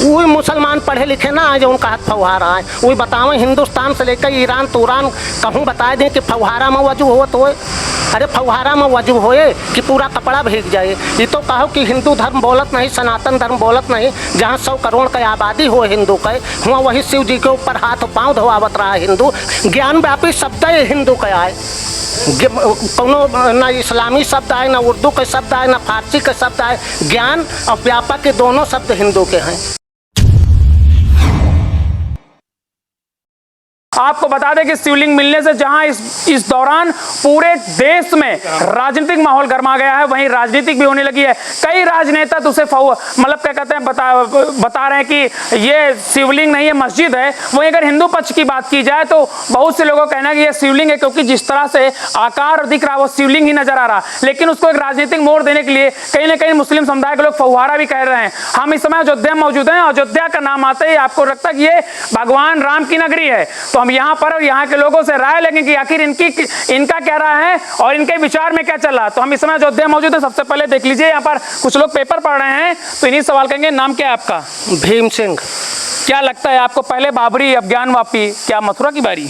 वही मुसलमान पढ़े लिखे ना आए जो उनका हाथ फव्वारा है। वही बतावें हिंदुस्तान से लेकर ईरान तुरान कहूँ बता दें कि फव्वारा में वजू हो तो अरे फव्वारा में वजू होए कि पूरा कपड़ा भीग जाए। ये तो कहो कि हिंदू धर्म बोलत नहीं, सनातन धर्म बोलत नहीं। जहाँ 100 करोड़ की आबादी हो हिंदू के, वहाँ वही शिव जी के ऊपर हाथ पाँव धोआवत रहा है हिंदू। ज्ञान व्यापी शब्द है हिंदू का आए, कोनो ना इस्लामी शब्द आए, ना उर्दू के शब्द आए, ना फारसी के शब्द आए। ज्ञान और व्यापक के दोनों शब्द हिंदू के हैं। आपको बता दें कि शिवलिंग मिलने से जहां इस दौरान पूरे देश में राजनीतिक माहौल गर्मा गया है, वहीं राजनीतिक भी होने लगी है। कई राजनेता तो उसे मतलब क्या कहते हैं बता रहे हैं कि ये शिवलिंग नहीं है, मस्जिद है। वहीं अगर हिंदू पक्ष की बात की जाए तो बहुत से लोगों का कहना है कि ये शिवलिंग है, क्योंकि जिस तरह से आकार दिख रहा है वो शिवलिंग ही नजर आ रहा। लेकिन उसको एक राजनीतिक मोड़ देने के लिए कहीं ना कहीं मुस्लिम समुदाय के लोग फव्वारा भी कह रहे हैं। हम इस समय अयोध्या में मौजूद हैं। अयोध्या का नाम आते ही आपको लगता है कि ये भगवान राम की नगरी है। तो हम यहाँ पर यहाँ के लोगों से राय लेंगे कि आखिर इनका क्या राय है और इनके विचार में क्या चल रहा। तो हम इस समय अयोध्या मौजूद है। सबसे पहले देख लीजिए, यहाँ पर कुछ लोग पेपर पढ़ रहे हैं, तो इन्हीं सवाल करेंगे। नाम क्या है आपका? भीम सिंह। क्या लगता है आपको, पहले बाबरी अब ज्ञानवापी, क्या मथुरा की बारी?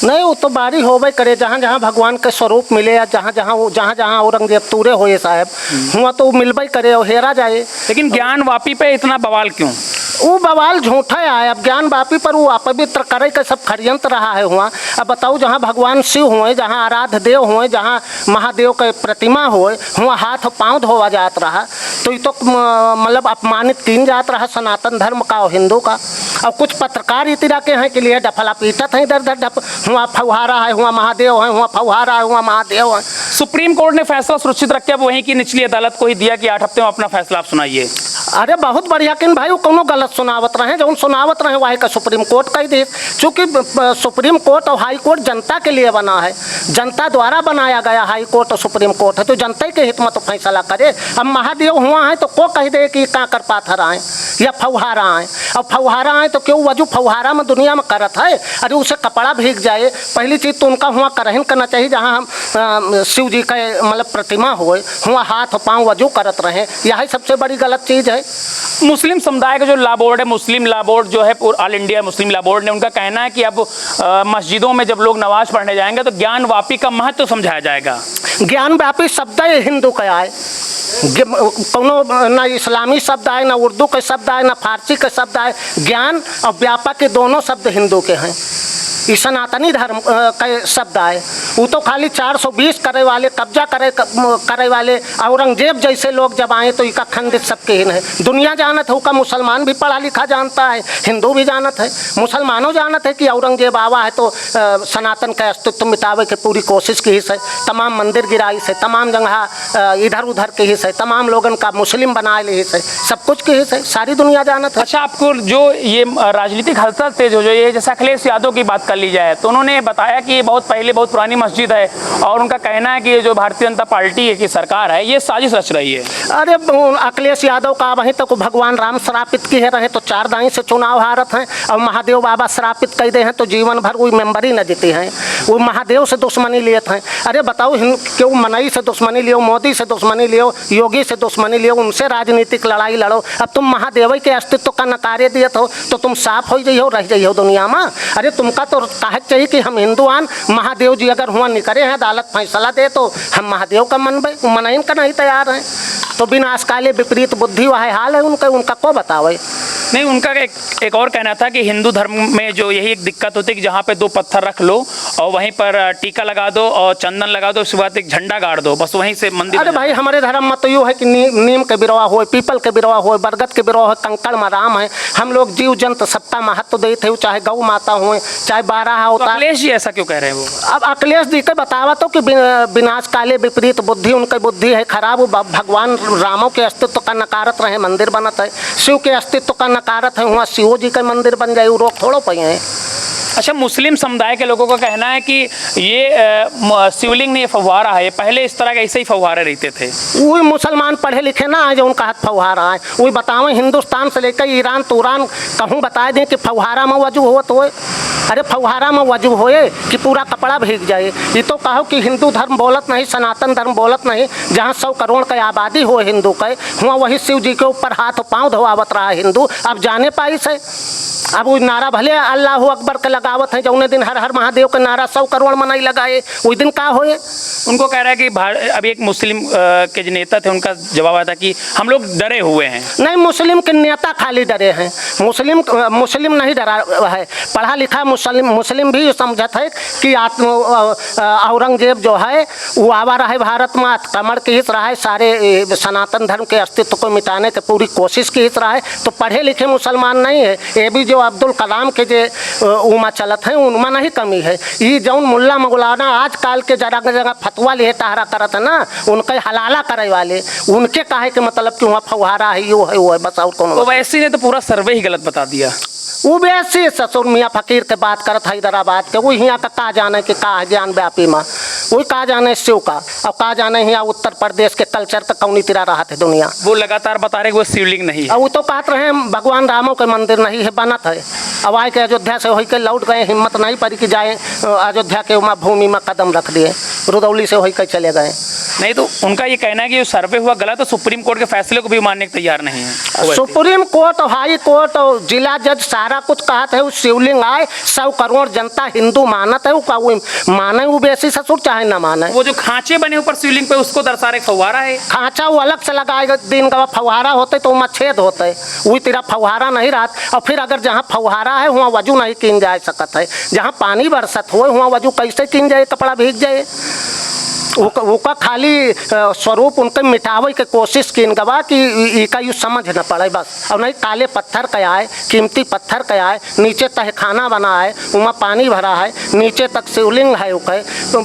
नहीं, वो तो बारी होबे करे। जहाँ जहाँ भगवान के स्वरूप मिले या जहाँ जहाँ औरंगजेब तूरे होए साहब, हुआ तो मिलबे करे और हेरा जाए। लेकिन ज्ञानवापी पे इतना बवाल क्यों? वो बवाल झूठा है। अब ज्ञान वापी पर वो अपवित्र करे का सब षड्यंत्र रहा है हुआ। अब बताओ, जहाँ भगवान शिव हुए, जहाँ आराध्य देव हुए, जहाँ महादेव के प्रतिमा हुए, हुआ हाथ पाँव धोवा जात रहा। तो ये तो मतलब अपमानित तीन जात रहा सनातन धर्म का और हिंदू का। और कुछ पत्रकार इस तरह के हैं कि लिए डफला पीटत हैं इधर उधर, डफ हुआ फव्वारा है, हुआ महादेव है, हुआ फव्वारा है, हुआ महादेव है। सुप्रीम कोर्ट ने फैसला सुरक्षित रख के अब वहीं की निचली अदालत को ही दिया कि 8 हफ्ते में अपना फैसला आप सुनाइए। अरे बहुत बढ़िया किन भाई, वो कोनो गलत सुनावत रहे, जो सुनावत रहे वही का सुप्रीम कोर्ट कह दे। चूँकि सुप्रीम कोर्ट और हाई कोर्ट जनता के लिए बना है, जनता द्वारा बनाया गया हाई कोर्ट और सुप्रीम कोर्ट है, तो जनता के हित में तो फैसला करे। अब महादेव हुआ है तो को कह दे कि कांकर पाथर आए या फव्वारा आए। अब फव्वारा आए तो क्यों वजू फव्वारा में दुनिया में करत है। अरे उसे कपड़ा भीग जाए, पहली चीज़ तो उनका हुआ करहन करना चाहिए। जहाँ हम शिव जी का मतलब प्रतिमा हुए, हुआ हाथ पाँव वजू करत रहे, यही सबसे बड़ी गलत चीज़ है। मुस्लिम समुदाय का जो लॉ बोर्ड है, मुस्लिम लॉ बोर्ड जो है, all India Muslim law board ने, उनका कहना है कि अब मस्जिदों में जब लोग नमाज पढ़ने जाएंगे तो ज्ञानवापी का महत्व समझाया जाएगा। ज्ञानवापी शब्द है हिंदू का आए, कोनो ना इस्लामी शब्द आए, ना उर्दू के शब्द आए, ना फारसी के शब्द आए। ज्ञान और व्यापक के दोनों शब्द हिंदू के हैं। ये सनातनी धर्म के शब्द आए। वो तो खाली 420 करे वाले, कब्जा करे वाले औरंगजेब जैसे लोग जब आए तो इसका खंडित सबके ही है। दुनिया जानत है, उसका मुसलमान भी पढ़ा लिखा जानता है, हिंदू भी जानत है, मुसलमानों जानत है कि औरंगजेब आवा है तो सनातन का अस्तित्व मिटावे की पूरी कोशिश की से, तमाम मंदिर गिराई से, तमाम जगह इधर उधर के ही से, तमाम लोगन का मुस्लिम बनाए ले से, सब कुछ के ही से, सारी दुनिया जानत है। अच्छा, आपको जो ये राजनीतिक हलचल तेज हो जो ये जैसे अखिलेश यादव की बात ली जाए तो उन्होंने बताया कि ये बहुत पहले बहुत पुरानी मस्जिद है और उनका कहना है कि ये जो भारतीय जनता पार्टी की सरकार है ये साजिश रच रही है। अरे अखिलेश यादव का वहीं तक तो भगवान राम श्रापित किए रहे तो 4 दाई से चुनाव हारत हैं, और महादेव बाबा श्रापित कर दे हैं तो जीवन भर कोई मेंबर ही न जीते हैं। वो महादेव से दुश्मनी लिए हैं। अरे बताओ, क्यों मनई से दुश्मनी लियो, मोदी से दुश्मनी लियो, योगी से दुश्मनी लियो, उनसे राजनीतिक लड़ाई लड़ो। अब तुम महादेव के अस्तित्व का नकारे दिए हो तो तुम साफ हो जाइयो, रह जाइयो दुनिया में। अरे तुमका तो कहा चाहिए कि हम हिंदुआन, महादेव जी अगर हुआ निकरे हैं, अदालत फैसला दे तो हम महादेव का मनबे, मनइन का नहीं तैयार हैं। तो विनाश काले विपरीत बुद्धि वह हाल है उनका को बतावे। नहीं, उनका एक और कहना था कि हिंदू धर्म में जो यही एक दिक्कत होती है कि जहाँ पे 2 पत्थर रख लो और वहीं पर टीका लगा दो और चंदन लगा दो, उसके बाद एक झंडा गाड़ दो, बस वहीं से मंदिर। अरे भाई, हमारे धर्म में तो यूँ है कि नीम के बिरवा हो, पीपल के बिरवा हो, बरगद के बिरवा हो, कंकड़ में राम है। हम लोग जीव जंतु सबका महत्व देते हो, चाहे गौ माता हो, चाहे 12 अवतार। अखिलेश जी ऐसा क्यों कह रहे हैं वो? अब अखिलेश जी के बतावा तो कि विनाश काले विपरीत बुद्धि, उनकी बुद्धि है खराब। भगवान रामों के अस्तित्व का नकारत रहे, मंदिर बनत है। शिव के अस्तित्व का नकारत है, वहाँ शिव जी का मंदिर बन जाए, रोक थोड़ो पे हैं। अच्छा, मुस्लिम समुदाय के लोगों का कहना है कि ये शिवलिंग नहीं, फव्वारा है। पहले इस तरह के ऐसे ही फव्वारे रहते थे। वही मुसलमान पढ़े लिखे ना है जो उनका हाथ फव्वारा है। वही बताओ हिंदुस्तान से लेकर ईरान तुरान कहूँ बता दें कि फव्वारा में वजू हो तो अरे फव्वारा में वजू होए कि पूरा कपड़ा भीग जाए। ये तो कहो कि हिंदू धर्म बोलत नहीं, सनातन धर्म बोलत नहीं। जहाँ 100 करोड़ की आबादी हो हिंदू के, हुआ वही शिव जी के ऊपर हाथ पाँव धोआवत रहा हिंदू। अब जाने पाई से अब वो नारा भले अल्लाह अकबर के लगावत है, जौने दिन हर हर महादेव के नारा 100 करोड़ में नहीं लगाए, उस दिन का होए। उनको कह रहा है कि अभी एक मुस्लिम के जो नेता थे उनका जवाब आया था कि हम लोग डरे हुए हैं। नहीं, मुस्लिम के नेता खाली डरे हैं। मुस्लिम नहीं डरा है। पढ़ा लिखा मुस्लिम भी समझत है कि औरंगजेब जो है वो आवा रहा है भारत में, कमर की हित रहा है, सारे सनातन धर्म के अस्तित्व को मिटाने की पूरी कोशिश की हित रहा है। तो पढ़े लिखे मुसलमान नहीं है। ये भी जो अब्दुल कलाम के जो उमा चलत हैं उनमें नहीं कमी है। ये जौन मुल्ला मौलाना आजकल के जगह जगह फतवा लिए टहरा करत है ना, उनके हलाला करे वाले उनके काहे के मतलब कि वहाँ फव्वारा है वो है बस और कौन। तो वैसे ने तो पूरा सर्वे ही गलत बता दिया। वो भी ऐसे ससुर मियाँ फकीर के बात करत हैदराबाद के, वो यहाँ का जाने कि का ज्ञान व्यापी माँ, वही का जाने शिव का, अब का जाने यहाँ उत्तर प्रदेश के कल्चर का कौनी तिरा रहा थे दुनिया। वो लगातार बता रहे कि वो शिवलिंग नहीं है। अब वो तो कहते रहे भगवान रामों के मंदिर नहीं है, बनत है। अब आए के अयोध्या से होई के लौट गए, हिम्मत नहीं पड़ी कि जाए अयोध्या के उमा भूमि में कदम रख दिए, रुदौली से होई के चले गए। नहीं, तो उनका ये कहना है कि जो सर्वे हुआ गलत, तो सुप्रीम कोर्ट के फैसले को भी मानने को तैयार नहीं है। सुप्रीम कोर्ट, हाई कोर्ट और जिला जज सारा कुछ कहते है। वो शिवलिंग आए, 100 करोड़ जनता हिंदू मानत है, वो माने वो बेसी ससुर चाहे ना माने। वो जो खांचे बने ऊपर शिवलिंग पे उसको दर्शा रहे फव्वारा है। खांचा वो अलग से लगाएगा, दिन का फव्वारा होते तो वहाँ छेद होते, वही तेरा फव्वारा नहीं रहा। और फिर अगर जहाँ फव्वारा है वहाँ वजू नहीं किन जा सकत है। जहाँ पानी बरसत हो वहाँ वजू कैसे किन जाए, कपड़ा भीग जाए। उका खाली स्वरूप उनके मिटावे के कोशिश की गवा कि इका यू समझ न पड़े बस। और नहीं काले पत्थर का आए, कीमती पत्थर का आए, नीचे तहखाना बना है, उमा पानी भरा है, नीचे तक शिवलिंग है। उके तो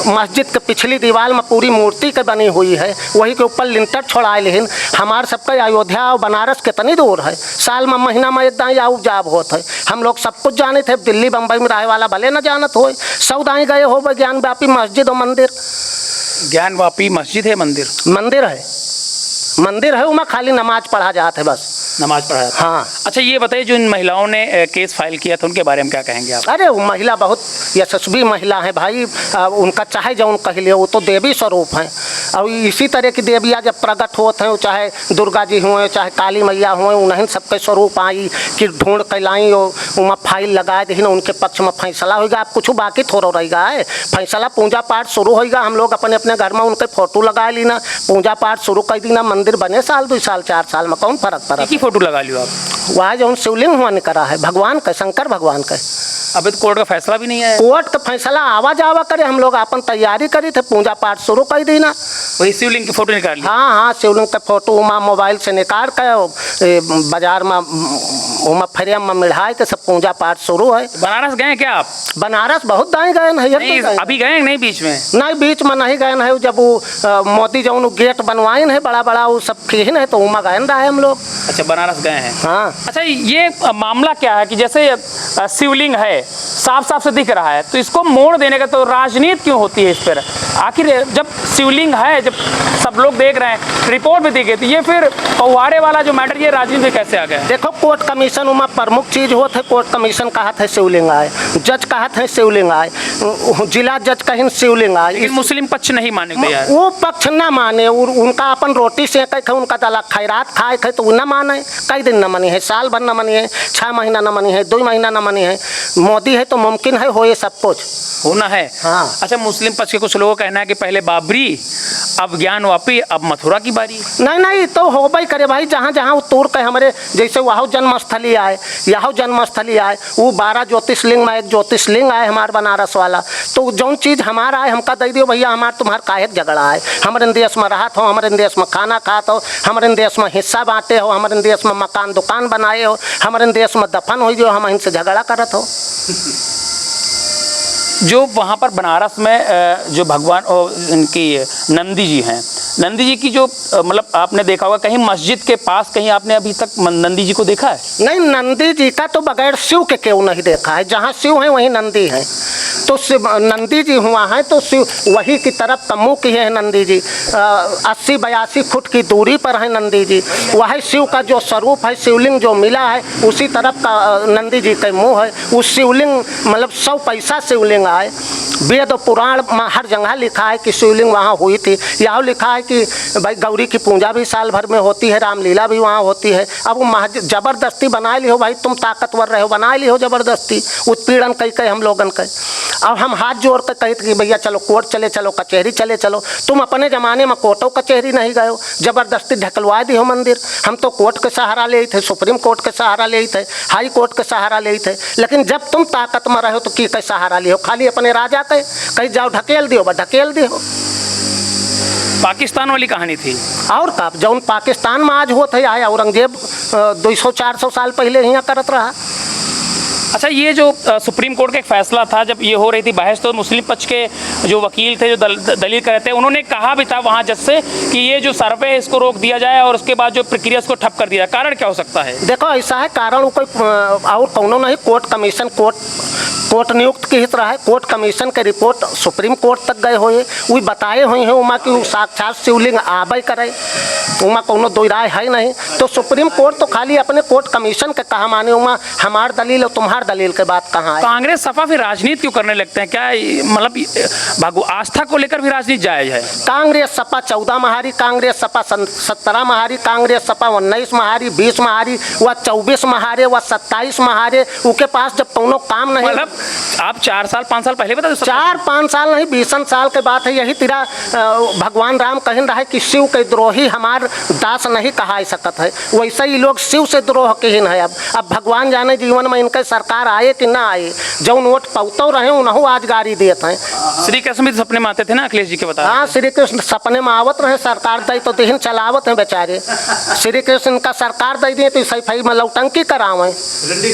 मस्जिद के पिछली दीवार में पूरी मूर्ति के बनी हुई है, वही के ऊपर लिंटर छोड़ाए। लेकिन हमारे सबका अयोध्या और बनारस कितनी दूर है, साल में महीना में एक दाई आउ जाब होता है। हम लोग सब कुछ जाने थे, दिल्ली बम्बई में रहे वाला भले न जानत हो, 100 दाई गए हो ज्ञान व्यापी मस्जिद और मंदिर। ज्ञान वापी मस्जिद है, मंदिर है उमा खाली नमाज पढ़ा जाता है बस, नमाज पढ़ा जाता है। हाँ। अच्छा, ये बताइए जो इन महिलाओं ने केस फाइल किया था उनके बारे में क्या कहेंगे आप? अरे वो महिला बहुत यशस्वी महिला है भाई। उनका चाहे जो उनका कह लिया, वो तो देवी स्वरूप हैं। और इसी तरह की देवियाँ जब प्रकट होते हैं, चाहे दुर्गा जी हुए चाहे काली मैया हुए, उन्हें सबके स्वरूप आई कि ढूंढ के लाई और वहाँ फाइल लगाए देखिए उनके पक्ष में फैसला होगा। आप कुछ बाकी थोड़ा रहेगा है, फैसला पूजा पाठ शुरू होगा। हम लोग अपने अपने घर में उनके फोटो लगा ली ना, पूजा पाठ शुरू कर दी ना, मंदिर बने साल 2 साल 4 साल में कौन फर्क पड़ा। फोटो लगा लियो आप, वहाँ जो शिवलिंग हुआ करा है भगवान का, शंकर भगवान का। अभी तो कोर्ट का फैसला भी नहीं है। कोर्ट का फैसला आवा जावा करे, हम लोग अपन तैयारी करी थे, पूजा पाठ शुरू कर दी ना। वही शिवलिंग की फोटो निकाल ली? हाँ, शिवलिंग का फोटो उमा मोबाइल से निकाल कर बाजार में उमा फ्रेम में मिढ़ाए के सब पूजा पाठ शुरू है। बनारस गए क्या आप? बनारस बहुत दाएं गए हैं। अभी गए नहीं बीच में? नहीं, बीच में नहीं गए हैं। जब वो मोदी जो गेट बनवाए हैं बड़ा बड़ा, वो सब किए है तो उमा गए रहा है हम लोग। अच्छा, बनारस गए हैं। हाँ। अच्छा, ये मामला क्या है कि जैसे शिवलिंग है, साफ साफ से दिख रहा है, तो इसको मोड़ देने का तो राजनीति क्यों होती है इस पर? आखिर जब शिवलिंग है, जब सब लोग देख रहे हैं, रिपोर्ट भी दिखे, तो ये फिर फव्वारे वाला जो मैटर, ये राजनीति कैसे आ गया? देखो, कोर्ट कमीशन उमा प्रमुख चीज होता है। कोर्ट कमीशन कहा था शिवलिंग आए, जज कहा था शिवलिंग आए, जिला जज कहीं शिवलिंग आए। मुस्लिम पक्ष नहीं माने तैयार, वो पक्ष न माने। उनका अपन रोटी सेके थे, उनका दला खैरात खाए थे तो वो न माने। कई दिन न मनी है, साल भर न मनी है, 6 महीना न मनी है, 2 महीना न मनी है। मोदी है तो मुमकिन है हो ये सब कुछ होना है। हाँ। अच्छा, मुस्लिम पक्ष के कुछ लोगों का कहना है कि पहले बाबरी, अब ज्ञान वापी, अब मथुरा की बारी। नहीं तो हो भाई करे भाई, जहाँ जहाँ तोड़ के हमारे जैसे वहाँ जन्मस्थली आए, यहाँ जन्मस्थली आए, वो 12 ज्योतिषलिंग में एक ज्योतिषलिंग आए हमारे बनारस वाला। तो जो चीज़ हमारा है हमका दे दियो भैया, हमारे तुम्हारा काहे झगड़ा है। हमारे देश में रहत हो, हमारे देश में खाना खात हो, हमारे देश में हिस्सा बांटे हो, हमारे देश में मकान दुकान बनाए हो, हमारे देश में दफन हो, जो हम इनसे झगड़ा करत हो। जो वहाँ पर बनारस में जो भगवान इनकी नंदी जी हैं, नंदी जी की जो मतलब आपने देखा होगा कहीं मस्जिद के पास कहीं आपने अभी तक नंदी जी को देखा है? नहीं, नंदी जी का तो बगैर शिव के क्यों नहीं देखा है। जहाँ शिव है वहीं नंदी है। तो नंदी जी हुआ है तो शिव वही की तरफ तम्मू की है नंदी जी। 80-82 फुट की दूरी पर है नंदी जी। वही शिव का जो स्वरूप है, शिवलिंग जो मिला है उसी तरफ का नंदी जी का मुँह है। उस शिवलिंग मतलब 100 पैसा शिवलिंग आए। वेद पुराण में हर जगह लिखा है कि शिवलिंग वहाँ हुई थी। यहाँ लिखा है कि भाई गौरी की पूजा भी साल भर में होती है, रामलीला भी वहाँ होती है। अब वो जबरदस्ती बना लियो भाई, तुम ताकतवर रहे हो, बना लियो जबरदस्ती, उत्पीड़न कई हम लोगन के। अब हम हाथ जोड़ कर कहते कि भैया चलो कोर्ट चले चलो, कचहरी चले चलो। तुम अपने ज़माने में कोर्टों कचहरी नहीं गए हो, ज़बरदस्ती ढकलवा दी हो मंदिर। हम तो कोर्ट के सहारा ले थे, सुप्रीम कोर्ट के सहारा ले थे, हाई कोर्ट के सहारा ले थे। लेकिन जब तुम ताकत में रहे हो तो की के सहारा लियो? खाली अपने राजा के कहीं जाओ ढकेल दियो, बस ढकेल दियो। पाकिस्तान वाली कहानी थी। और का जौन पाकिस्तान में आज होत है, आया औरंगजेब 200-400 साल पहले यहाँ करत रहा। अच्छा, ये जो सुप्रीम कोर्ट का एक फैसला था, जब ये हो रही थी बहस, तो मुस्लिम पक्ष के जो वकील थे, जो दलील कर रहे थे, उन्होंने कहा भी था वहाँ जज से कि ये जो सर्वे है इसको रोक दिया जाए और उसके बाद जो प्रक्रिया इसको ठप कर दिया। कारण क्या हो सकता है? देखो ऐसा है, कारण कोई और कौनो नहीं, कोर्ट कमीशन कोर्ट नियुक्त की हित रहा है। कोर्ट कमीशन के रिपोर्ट सुप्रीम कोर्ट तक गए हुए, वही बताए हुए हैं उमा की साक्षात शिवलिंग आबे करे, उमा कोनो दो राय है नहीं। तो सुप्रीम कोर्ट तो खाली अपने कोर्ट कमीशन के कहा माने, उमा हमार दलील और तुम्हार दलील के बात कहाँ है? कांग्रेस सपा फिर राजनीति क्यों करने लगते हैं? क्या मतलब आस्था को लेकर भी राजनीति जायज है? कांग्रेस सपा 14 महारी, कांग्रेस सपा 17 महारी, कांग्रेस सपा 19 महारी, 20 महारी, व 24 महारे, व 27 महारे। उनके पास जब कोनो काम नहीं, मतलब आप 4-5 साल पहले बता, 4-5 साल नहीं 20 साल के बात है। यही तेरा भगवान राम कहन रहा है कि शिव के द्रोही हमार दास नहीं कहा सकत है। वैसे ही लोग शिव से द्रोह के ही है। अब भगवान जाने जीवन में इनके सरकार आए कि ना आए, जौन वोट पौतो रहे उन्हों आज गाड़ी देते हैं। श्री कृष्ण भी सपने में आते थे ना, अखिलेश जी के बता। हाँ, श्री कृष्ण सपने में आवत रहे, सरकार दे तो दिन चलावत हैं बेचारे। श्री कृष्ण का सरकार दे दिए तो सफाई में लौटंकी करावे,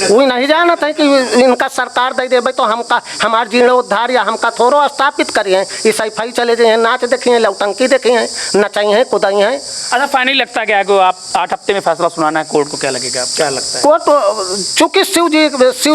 वही नहीं जानत है कि इनका सरकार दे दे तो हमका हमार जीर्णोद्धार या हमका थोड़ो स्थापित करिए। ये सफाई चले जाए, नाच देखिए, लौटंकी देखिए, नचाई हैं, कुदाई हैं। अच्छा, फाइनली लगता है कि आप 8 हफ्ते में फैसला सुनाना है कोर्ट को, क्या लगेगा, क्या लगता है? कोर्ट चूंकि शिव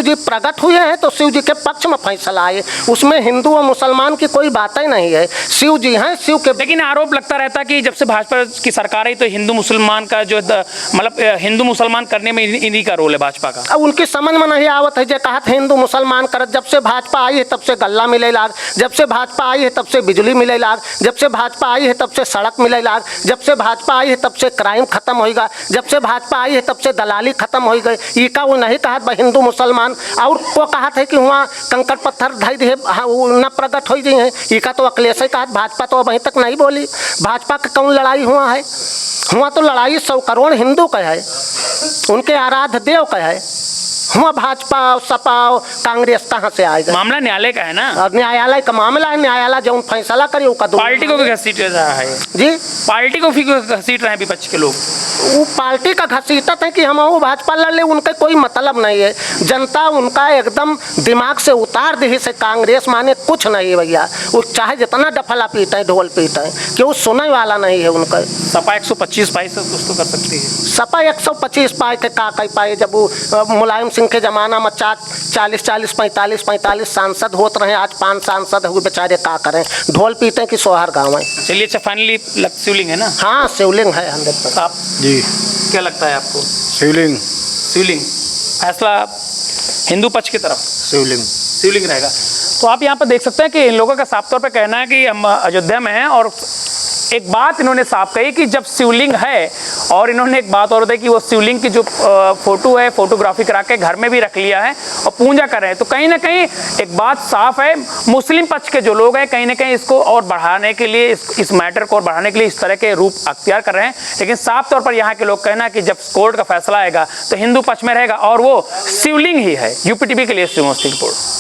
जी प्रकट हुए हैं तो शिव जी के पक्ष में फैसला आए, उसमें हिंदू और मुसलमान की कोई बात ही नहीं है। शिव जी हैं, शिव के। लेकिन आरोप लगता रहता है कि जब से भाजपा की सरकार आई तो हिंदू मुसलमान का जो मतलब हिंदू मुसलमान करने में इन्हीं का रोल है भाजपा का। अब उनकी समझ में नहीं आवत है, जो कहा हिंदू मुसलमान कर। जब से भाजपा आई है तब से गल्ला मिले लाग, जब से भाजपा आई है तब से बिजली मिले लाग, जब से भाजपा आई है तब से सड़क मिले लाग, जब से भाजपा आई है तब से क्राइम खत्म होगा, जब से भाजपा आई है तब से दलाली खत्म हो गई। ये का वो नहीं कहा हिंदू मुसलमान, और को कहा था कि वहाँ कंकड़ पत्थर ढाई दे न प्रकट हो गई है। ये का तो अखिलेश कहा, भाजपा तो अभी तक नहीं बोली। भाजपा का कौन लड़ाई हुआ है? हुआ तो लड़ाई 100 करोड़ हिंदू का है, उनके आराध्य देव का है। हुआ भाजपा सपा कांग्रेस कहाँ से आएगा? मामला न्यायालय का है ना, न्यायालय का मामला है। न्यायालय जो फैसला करे वो पार्टी को भी घसीट रहा है जी, पार्टी को भी घसीट रहे हैं विपक्ष के लोग। वो पार्टी का घसीटत है कि हम वो भाजपा लड़ ले, उनका कोई मतलब नहीं है। जनता उनका एकदम दिमाग से उतार दी से कांग्रेस माने कुछ नहीं है भैया। वो चाहे जितना डफला पीटा है, ढोल पीटा है, क्यों सुनने वाला नहीं है उनका। सपा 125 पाई से कुछ तो कर सकती है। सपा 125 पाए थे, का कई पाए जब वो मुलायम सिंह के जमाना में 40 45 सांसद होते रहे, आज 5 सांसद हुए बेचारे, का करें, ढोल पीटे कि सोहर गाँव है। चलिए, अच्छा फाइनली शिवलिंग है ना? हाँ, शिवलिंग है 100%। आप जी क्या लगता है आपको? शिवलिंग फैसला हिंदू पक्ष की तरफ शिवलिंग रहेगा। तो आप यहाँ पर देख सकते हैं कि इन लोगों का साफ तौर पे कहना है कि हम अयोध्या में हैं, और एक बात इन्होंने साफ कही कि जब शिवलिंग है, और इन्होंने एक बात और बताई कि वो शिवलिंग की जो फोटो है, फोटोग्राफी करा के घर में भी रख लिया है और पूजा कर रहे हैं। तो कहीं ना कहीं एक बात साफ है, मुस्लिम पक्ष के जो लोग हैं कहीं ना कहीं इसको और बढ़ाने के लिए, इस मैटर को और बढ़ाने के लिए इस तरह के रूप अख्तियार कर रहे हैं। लेकिन साफ तौर पर यहाँ के लोग कहना है कि जब कोर्ट का फैसला आएगा तो हिंदू पक्ष में रहेगा, और वो शिवलिंग ही है। यूपीटीवी के लिए रिपोर्ट।